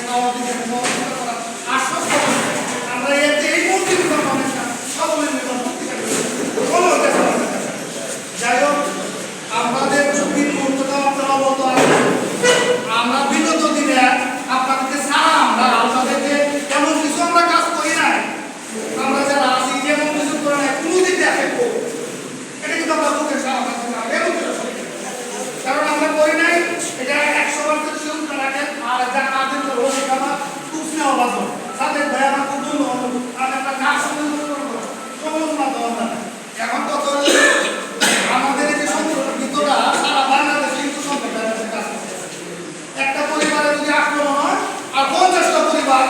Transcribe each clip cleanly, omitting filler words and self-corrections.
স্বাভাবিক সহযোগিতা করার আশ্বাস করছে। আমরা এতে এই মন্দির সকলের নিকট যাই হোক, আমাদের ঝুঁকির মুহূর্তটা আপনারা বলতে আমরা বিগত দিনে আপনাদেরকে ছাড়া আমরা আপনাদেরকে এমন কিছু আমরা কাজ করি নাই, আমরা যারা আছি যেমন কিছু করে নাই কোনো দিক দেখে এটা কিন্তু আমরা বুকের সাহায্য কারণ আমরা করি নাই এটা 100% সুন্দর রাখেন। আর যা কাজের করবো সেটা আমার খুব স্নেহবাদ তাদের ভাই আমার খুব বন্ধু আর একটা কাজ সমালোচনা দেওয়া না। এখন কত আমাদের এই যে সম্পর্কটা সারা বাংলাদেশে কিন্তু সম্পর্কের কাজ করছে। একটা পরিবারে যদি আক্রমণ হয় আর 50টা পরিবার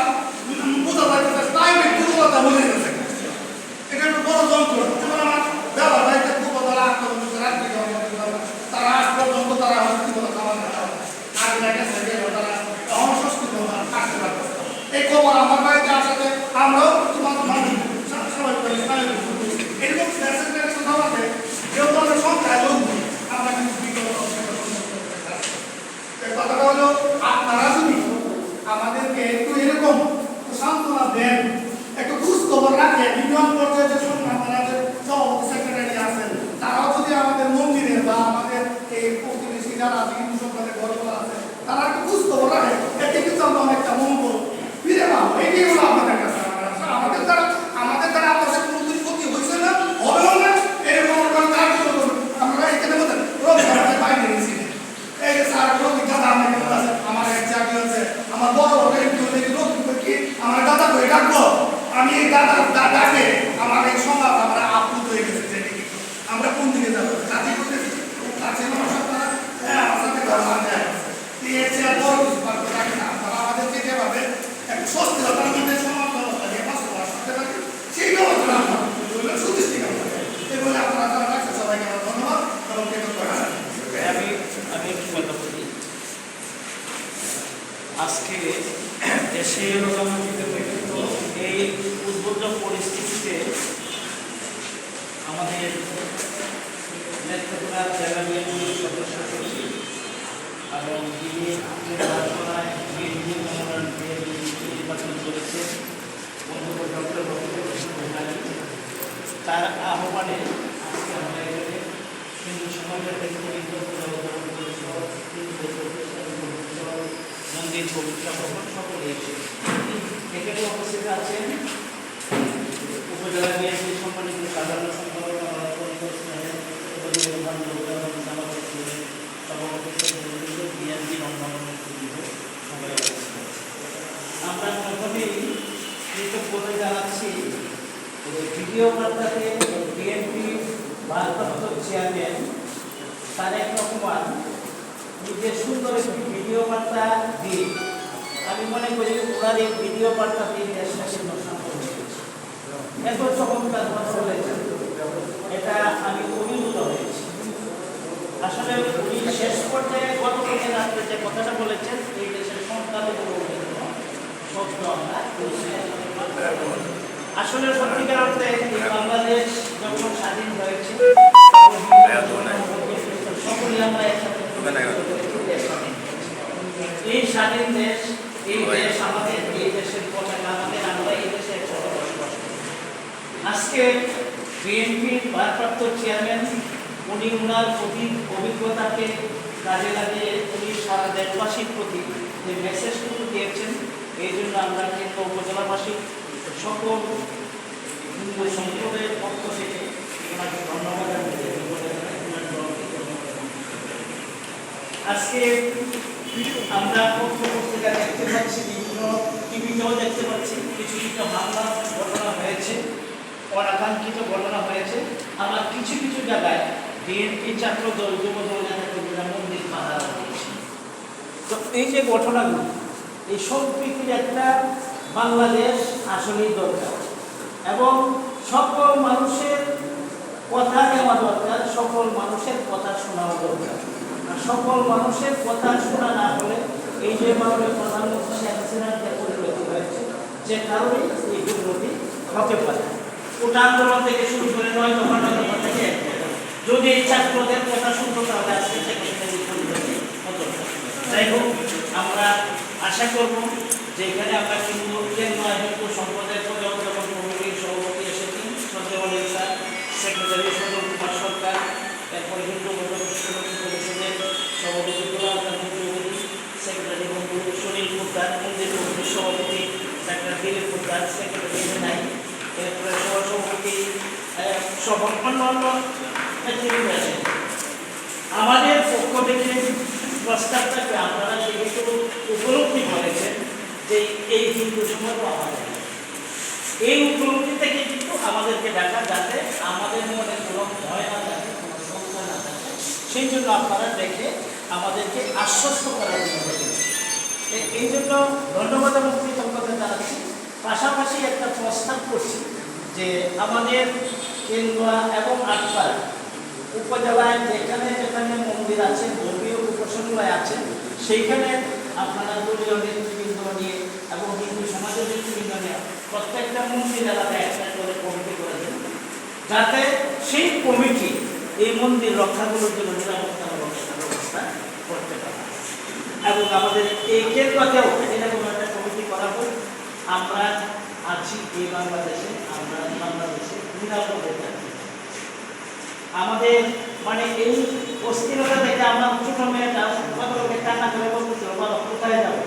বোঝা যাইতেছে তাই দুর্বলতা মনে গেছে, এটা একটা বড় যন্ত্র। যেমন আমার বাবা ভাইতে খুব তারা আক্রমণ করছে রাত্রি তারা আজ পর্যন্ত তারা খাওয়া আগে গেছে তারা অসুস্থ থাকতে পারবে। এই খবর আমার বাড়িতে আসাতে আমরাও তোমার এরকম সভাতে যেহেতু আমরা সংখ্যায় লোক আমরা কিন্তু কথাটা হলো আপনারা যদি আমাদেরকে একটু এরকম সান্ত্বনা দেন, একটু খোঁজ খবর রাখেন, ইউনিয়ন পর্যায়ে যে আপনারা যে সভাপতি সেক্রেটারি আছেন তারাও যদি আমাদের মন্দিরে বা আমাদের এই প্রতিবেশী যারা আছে হিন্দু সম্প্রদায়ের ঘরগুলো আছে তারা একটু খোঁজ খবর রাখেন, এতে কিন্তু আমরা অনেকটা মঙ্গল ফিরে পাবো। এইটাই হলো আপনাদের কাছে আমাদের দ্বারা আপনাদের কোনো দিন ক্ষতি হয়েছে না, হবেও না। এরকম কার্য আমরা এখানে বলতেন রবি বাইরে গেছি এই যে স্যার রবি দাদা আমার এক চাকরি আছে আমার বড় কি আমার দাদা করে ডাকবো আমি এই দাদা দাদাকে আমার এই সংবাদ আমরা আপ্লুত হয়ে গেছে যে আমরা কোন দিকে যাবো কাজে করতে কাছে আমার সাথে আমাদেরকে যেভাবে একটু স্বস্তিরতার মধ্যে সমাপ্ত সেই ব্যবস্থা সুদৃষ্টি এগুলো আপনারা যারা রাখছে সবাইকে আমার ধন্যবাদ এবং আমি একটু কথা বলি। আজকে দেশে এই উদ্বুদ্ধ পরিস্থিতিতে আমাদের নেত্রকোনা জেলা বিএনপির সদস্য সচিব এবং যিনি নির্বাচন করেছে বন্ধুবান্ধব ডক্টর তার আহ্বানে আজকে আমরা এখানে হিন্দু সমাজের মন্দির পবিত্র ভবন সকলে এখানে উপস্থিত আছেন উপজেলা বিএনপির সম্মানিত সাধারণ সম্পাদক আমরা প্রথমেই কৃতজ্ঞতা জানাচ্ছি ভিডিও বার্তাতে বিএনপি ভারপ্রাপ্ত চেয়ারম্যান তারেক রহমান নিজের সুন্দর একটি ভিডিও বার্তা দিয়ে আমি মনে করি ওনার এই ভিডিও বার্তাতে দেশটাকে নষ্ট করেছে। এত চমৎকার কথা বলেছেন, এটা আমি অভিভূত হয়েছি। আসলে উনি শেষ পর্যায়ে গতকালকে রাত্রে যে কথাটা বলেছেন এই দেশের সংখ্যালঘু শব্দ আমরা আসলে সত্যিকার অর্থে বাংলাদেশ যখন স্বাধীন হয়েছে সকলেই আমরা একসাথে এই স্বাধীন দেশ, এই দেশ আমাদের, এই দেশের পতাকা আমাদের, আমরা এই দেশে একসাথে বসবাস করি। আজকে বিএনপির ভারপ্রাপ্ত চেয়ারম্যান উনি ওনার অভিজ্ঞতাকে কাজে লাগিয়ে উনি সারা দেশবাসীর প্রতি যে মেসেজটুকু দিয়েছেন এই জন্য আমরা কিন্তু উপজেলাবাসী সকল হিন্দু সম্প্রদায়ের পক্ষ থেকে ওনাকে ধন্যবাদ জানাতে। আজকে আমরা পত্রিকা দেখতে পাচ্ছি, বিভিন্ন টিভিতেও দেখতে পাচ্ছি কিছু কিছু হামলা ঘটনা হয়েছে, অনাকাঙ্ক্ষিত ঘটনা হয়েছে। আমরা কিছু কিছু জায়গায় বিএনপি ছাত্র দল যুব দল নেতাকর্মীরা মন্দির বাধা দিয়েছে। তো এই যে ঘটনাগুলো এই সম্প্রীতির একটা বাংলাদেশ আসলেই দরকার এবং সকল মানুষের কথা নেওয়া দরকার, সকল মানুষের কথা শোনাও দরকার। আর সকল মানুষের কথা শোনা না হলে এই যে মাননীয় প্রধানমন্ত্রী শেখ হাসিনার যে পরিণতি হয়েছে যে কারণে এই দুর্নীতি হতে পারে। ওটা আন্দোলন থেকে শুরু করে 9 দফা থেকে যদি এই ছাত্রদের কথা শুনতো তাহলে আজকে শেখ হাসিনার পরিণতি হতো। যাই হোক, আমরা আশা করব যেখানে আমরা কিন্তু হিন্দু সম্প্রদায়ের প্রজাতন্ত্র কমিটির সভাপতি এসেছেন সঞ্জয় স্যার, সেক্রেটারি সজল কুমার সরকার, এরপরে হিন্দু গণপরিষদের সভাপতি গোলাম কান্তি চৌধুরী, সেক্রেটারি বন্ধু সুনীল পোদ্দার, মন্দির কমিটির সভাপতি ডাক্তার দিলীপ পোদ্দার, সেক্রেটারি নাই, এরপরে সহসভাপতি সহ অন্যান্য নেতৃবৃন্দ আছেন। আমাদের পক্ষ থেকে প্রস্তাবটাকে আপনারা যেহেতু উপলব্ধি করেছেন যে এই হিন্দু সমাজ আমাদের, এই উপলব্ধি থেকে কিন্তু আমাদেরকে দেখা যাতে আমাদের মনে কোনো ভয় না থাকে, কোনো শঙ্কা না থাকে, সেই জন্য আপনারা দেখে আমাদেরকে আশ্বস্ত করার জন্য এই জন্য ধন্যবাদ এবং কৃতজ্ঞতা জানাচ্ছি। পাশাপাশি একটা প্রস্তাব করছি যে আমাদের কেন্দুয়া এবং আটপাড়া উপজেলায় যেখানে যেখানে মন্দির আছে, ধর্মীয় উপাসনালয় আছে, সেইখানে আপনারা দলীয় নেতৃবৃন্দ নিয়ে এবং হিন্দু সমাজের নেতৃবৃন্দ নিয়ে প্রত্যেকটা মন্দির এলাকায় একটা করে কমিটি করে দেন, যাতে সেই কমিটি এই মন্দির রক্ষাগুলোর জন্য নিরাপত্তার ব্যবস্থা করতে পারে। এবং আমাদের এই কেন্দ্রতেও এরকম একটা কমিটি করা হোক। আমরা আছি এই বাংলাদেশে, আমরা বাংলাদেশে নিরাপদে থাকি। আমাদের মানে এই অস্থিরতা থেকে আমার ছোট মেয়েটা কতকে টাকা করে বলতেছিল, বাবা কোথায় যাবো,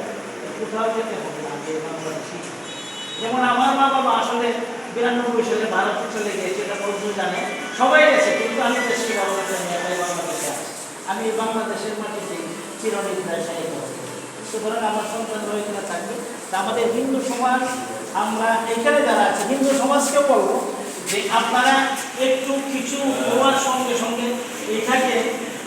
কোথাও যেতে হবে না বাংলাদেশি। যেমন আমার মা বাবা আসলে 92 সালে ভারতে চলে গিয়েছে, এটা বন্ধু জানে, সবাই গেছে, কিন্তু আমি দেশকে বাংলাদেশে বাংলাদেশে আছি। আমি বাংলাদেশের মাটিতে চিরনিদ্রায় শায়িত হব। সুতরাং আমার সন্তান রয়েছে থাকবে। আমাদের হিন্দু সমাজ, আমরা এখানে যারা আছে হিন্দু সমাজকেও বলবো যে আপনারা একটু কিছু হওয়ার সঙ্গে সঙ্গে এটাকে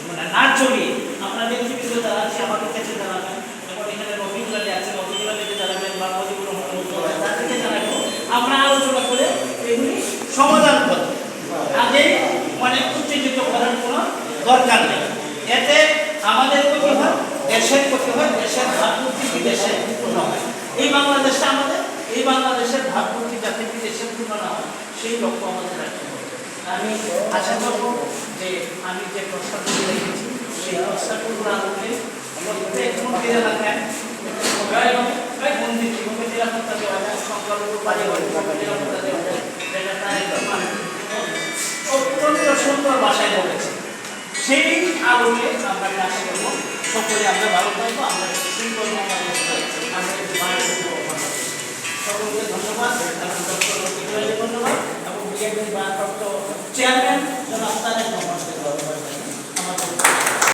মানে না চলিয়ে আপনার নেতৃবৃন্দ যারা আছে আমাদের কাছে জানাবেন। যেমন এখানে রবিগুলালি আছে, রবিগুলালিতে জানাবেন বা মজিবুর রহমান তাদেরকে জানাবেন। আমরা আলোচনা করে এগুলি সমাধান করব। আগে মানে উত্তেজিত করার কোনো দরকার নেই। এতে আমাদের ক্ষতি হয়, দেশের ক্ষতি হয়, দেশের ভাবমূর্তি বিদেশে পূর্ণ হয়। এই বাংলাদেশটা আমাদের, এই বাংলাদেশের ভাবমূর্তি যাতে বিদেশে পূর্ণ না হয় সেই লক্ষ্য আমাদের রাখতে হবে। আমি আশা করব যে আমি যে প্রস্তাবগুলি রেখেছি সেই প্রস্তাবগুলো আলোকে প্রত্যেক মন্দির এলাকায় মন্দির কীভাবে নিরাপত্তা দেওয়া যায়, সংখ্যালঘু পারিবারিক নিরাপত্তা দেওয়া যায়, যেটা তার অত্যন্ত সুন্দর ভাষায় বলেছে। সেই আলোকে আমরা কাজ করব। সকলে আমরা ভালো থাকবো, আমরা শৃঙ্খল সকলকে ধন্যবাদ, ধন্যবাদ এবং বিএনপির ভারপ্রাপ্ত চেয়ারম্যান